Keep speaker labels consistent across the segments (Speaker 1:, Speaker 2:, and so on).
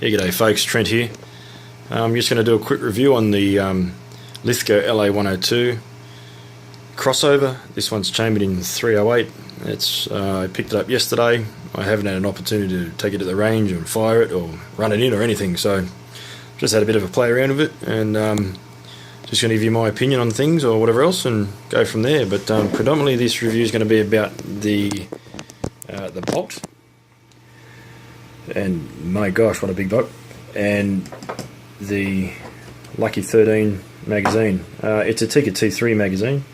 Speaker 1: Yeah, g'day folks, Trent here. I'm just going to do a quick review on the Lithgow LA-102 Crossover. This one's chambered in 308. I picked it up yesterday. I haven't had an opportunity to take it to the range and fire it or run it in or anything, so just had a bit of a play around with it, and just going to give you my opinion on things or whatever else and go from there. But predominantly this review is going to be about the bolt. And my gosh, what a big bolt. And the Lucky 13 magazine. It's a Tikka T3 magazine,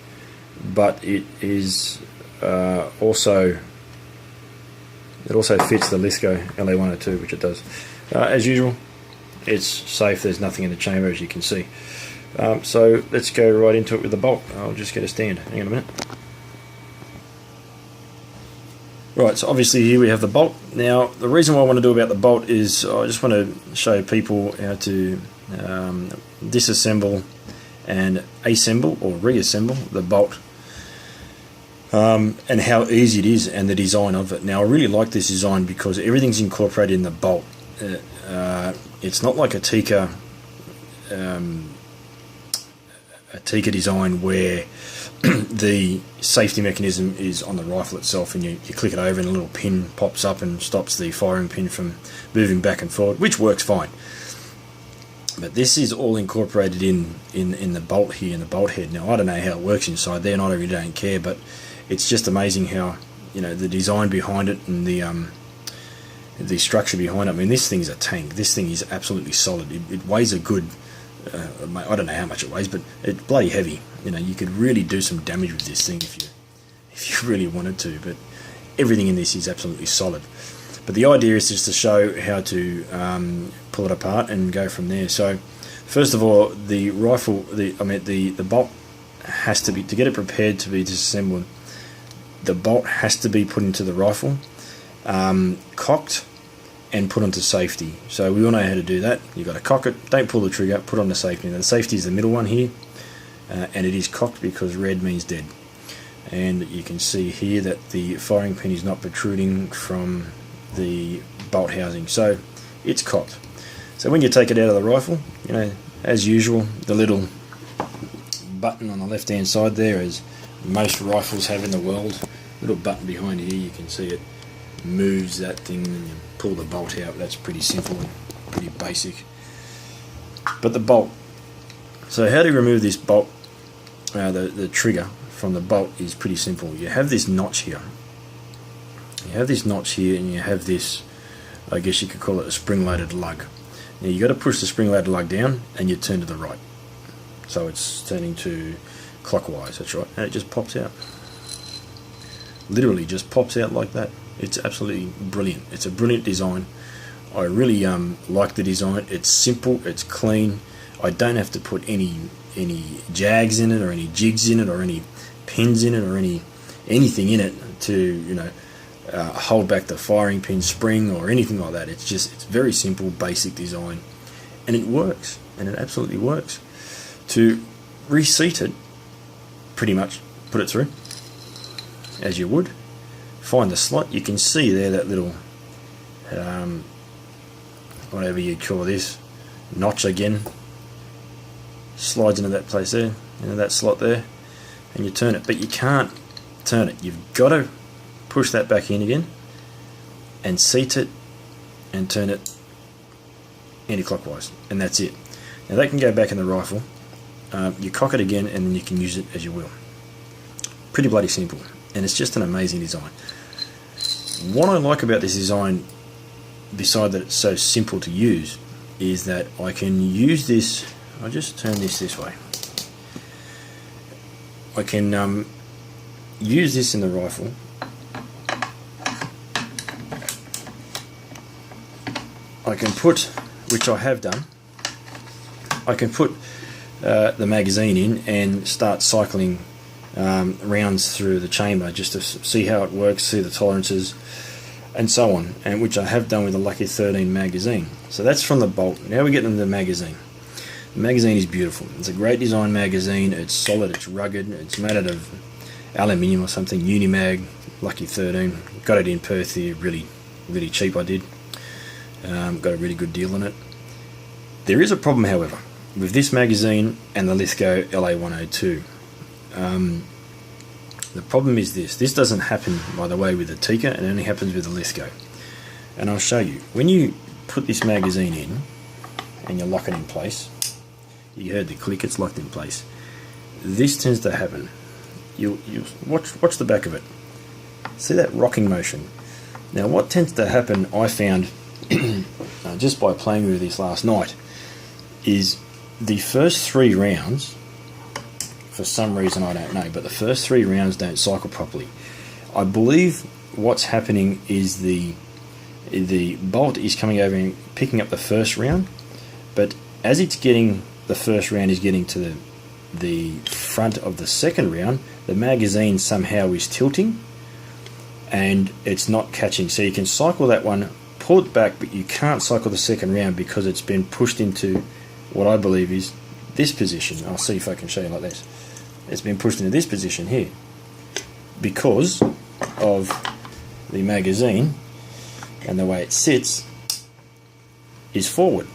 Speaker 1: but it is also fits the Lithgow LA-102, which it does. As usual, it's safe. There's nothing in the chamber, as you can see. So let's go right into it with the bolt. I'll just get a stand. Hang on a minute. Right, so obviously here we have the bolt. Now, the reason why I want to do about the bolt is I just want to show people how to disassemble and assemble or reassemble the bolt, and how easy it is and the design of it. Now, I really like this design because everything's incorporated in the bolt. It's not like a Tikka design where the safety mechanism is on the rifle itself, and you click it over and a little pin pops up and stops the firing pin from moving back and forward, which works fine. But this is all incorporated in the bolt here, in the bolt head. Now, I don't know how it works inside there, and I really don't care, but it's just amazing how, you know, the design behind it and the structure behind it. I mean, this thing's a tank. This thing is absolutely solid. It weighs a good I don't know how much it weighs, but it's bloody heavy. You know, you could really do some damage with this thing if you really wanted to. But everything in this is absolutely solid. But the idea is just to show how to pull it apart and go from there. So, first of all, the bolt has to be, to get it prepared to be disassembled, the bolt has to be put into the rifle, cocked, and put onto safety. So we all know how to do that. You've got to cock it, don't pull the trigger, put on the safety. Now the safety is the middle one here, and it is cocked because red means dead. And you can see here that the firing pin is not protruding from the bolt housing, so it's cocked. So when you take it out of the rifle, you know, as usual, the little button on the left hand side there, as most rifles have in the world, little button behind here, you can see it moves that thing and you pull the bolt out. That's pretty simple and pretty basic. But the bolt, so how to remove this bolt, the trigger from the bolt, is pretty simple. You have this notch here, and you have this, I guess you could call it a spring-loaded lug. Now you got to push the spring-loaded lug down and you turn to the right, so it's turning to clockwise. That's right, and it just pops out. Literally just pops out like that. It's absolutely brilliant. It's a brilliant design. I really like the design. It's simple, it's clean. I don't have to put any jags in it or any jigs in it or any pins in it or anything in it to, you know, hold back the firing pin spring or anything like that. It's very simple, basic design, and it works, and it absolutely works. To reseat it, pretty much put it through as you would. Find the slot. You can see there that little whatever you call this, notch again, slides into that place there, into that slot there, and you turn it. But you can't turn it. You've got to push that back in again and seat it and turn it anti-clockwise, and that's it. Now that can go back in the rifle. You cock it again and then you can use it as you will. Pretty bloody simple, and it's just an amazing design. What I like about this design, besides that it's so simple to use, is that I can use this. I'll just turn this way. I can use this in the rifle. I can put, which I have done, I can put the magazine in and start cycling rounds through the chamber just to see how it works, see the tolerances and so on, and which I have done with the Lucky 13 magazine. So that's from the bolt. Now we get into the magazine. The magazine is beautiful. It's a great design magazine. It's solid, it's rugged, it's made out of aluminium or something, Unimag, Lucky 13. Got it in Perth here, really cheap I did. Got a really good deal on it. There is a problem, however, with this magazine and the Lithgow LA-102. The problem is this. This doesn't happen, by the way, with the Tikka. It only happens with the Lithgow. And I'll show you. When you put this magazine in and you lock it in place, you heard the click, it's locked in place. This tends to happen. You watch the back of it. See that rocking motion? Now what tends to happen, I found, just by playing with this last night, is the first 3 rounds, for some reason I don't know, but the first 3 rounds don't cycle properly. I believe what's happening is the bolt is coming over and picking up the first round, but as it's getting, the first round is getting to the front of the second round, the magazine somehow is tilting and it's not catching. So you can cycle that one, pull it back, but you can't cycle the second round because it's been pushed into what I believe is this position. I'll see if I can show you like this. It's been pushed into this position here because of the magazine, and the way it sits is forward.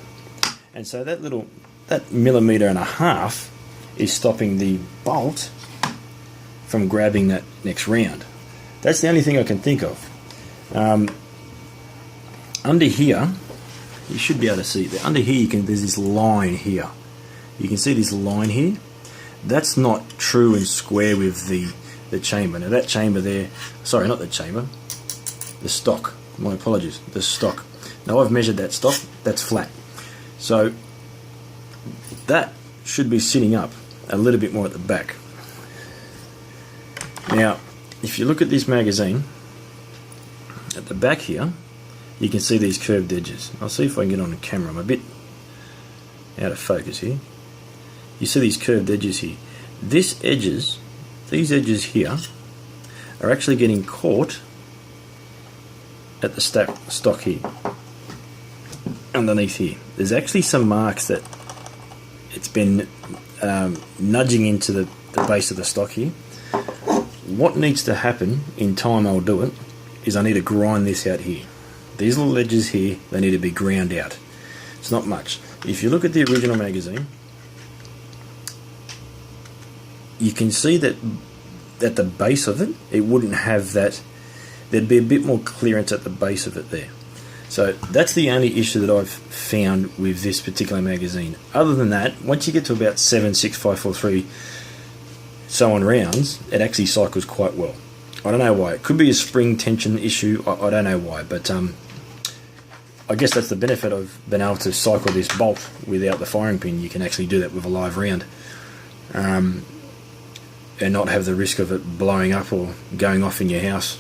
Speaker 1: And so that 1.5 millimeters is stopping the bolt from grabbing that next round. That's the only thing I can think of. Under here, you should be able to see that. Under here, there's this line here. You can see this line here. That's not true and square with the chamber. Now that chamber there, sorry, not the chamber, the stock. My apologies, the stock. Now I've measured that stock. That's flat. So that should be sitting up a little bit more at the back. Now, if you look at this magazine, at the back here, you can see these curved edges. I'll see if I can get on the camera. I'm a bit out of focus here. You see these curved edges here. These edges here, are actually getting caught at the stock here, underneath here. There's actually some marks that it's been nudging into the base of the stock here. What needs to happen, in time I'll do it, is I need to grind this out here. These little edges here, they need to be ground out. It's not much. If you look at the original magazine, you can see that at the base of it, it wouldn't have that. There'd be a bit more clearance at the base of it there. So that's the only issue that I've found with this particular magazine. Other than that, once you get to about 7, 6, 5, 4, 3, so on rounds, it actually cycles quite well. I don't know why. It could be a spring tension issue. I don't know why, but I guess that's the benefit of being able to cycle this bolt without the firing pin. You can actually do that with a live round, and not have the risk of it blowing up or going off in your house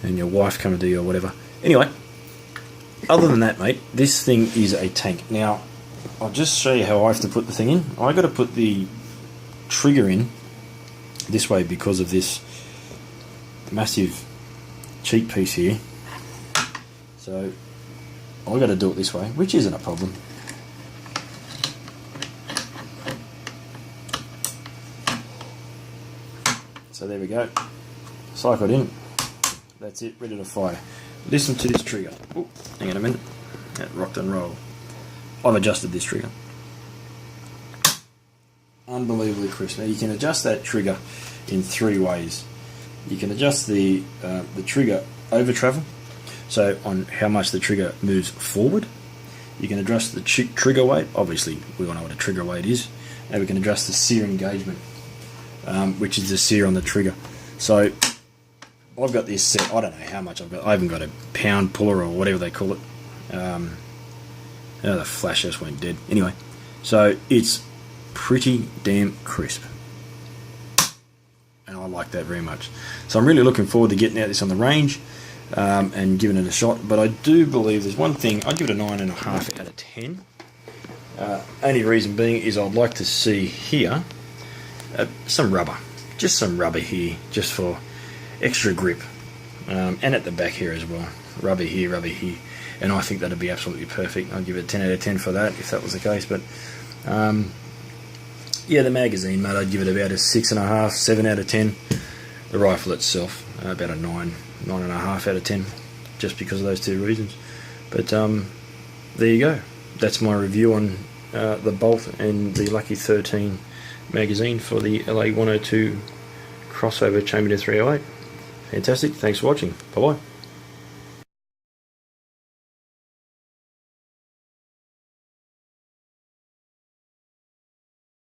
Speaker 1: and your wife coming to you or whatever. Anyway, other than that, mate, this thing is a tank. Now, I'll just show you how I have to put the thing in. I got to put the trigger in this way because of this massive cheek piece here. So I got to do it this way, which isn't a problem. So there we go. Cycled in. That's it, ready to fire. Listen to this trigger. Ooh, hang on a minute. That rocked and rolled. I've adjusted this trigger. Unbelievably crisp. Now you can adjust that trigger in 3 ways. You can adjust the trigger over travel, so on how much the trigger moves forward. You can adjust the trigger weight. Obviously, we all know what a trigger weight is. And we can adjust the sear engagement, which is the sear on the trigger. So I've got this set. I don't know how much I've got. I haven't got a pound puller or whatever they call it. The flash just went dead. Anyway, so it's pretty damn crisp, and I like that very much. So I'm really looking forward to getting out this on the range and giving it a shot. But I do believe there's one thing. I'd give it a 9.5 out of 10. Only reason being is I'd like to see here some rubber, just some rubber here, just for extra grip, and at the back here as well. Rubber here, and I think that'd be absolutely perfect. I'd give it a 10 out of 10 for that if that was the case. But yeah, the magazine, mate, I'd give it about a 6.5, 7 out of 10. The rifle itself, about a 9.5 out of 10, just because of those 2 reasons. But there you go. That's my review on the bolt and the Lucky 13 magazine for the LA-102 Crossover Chamberlain 308. Fantastic. Thanks for watching. Bye bye.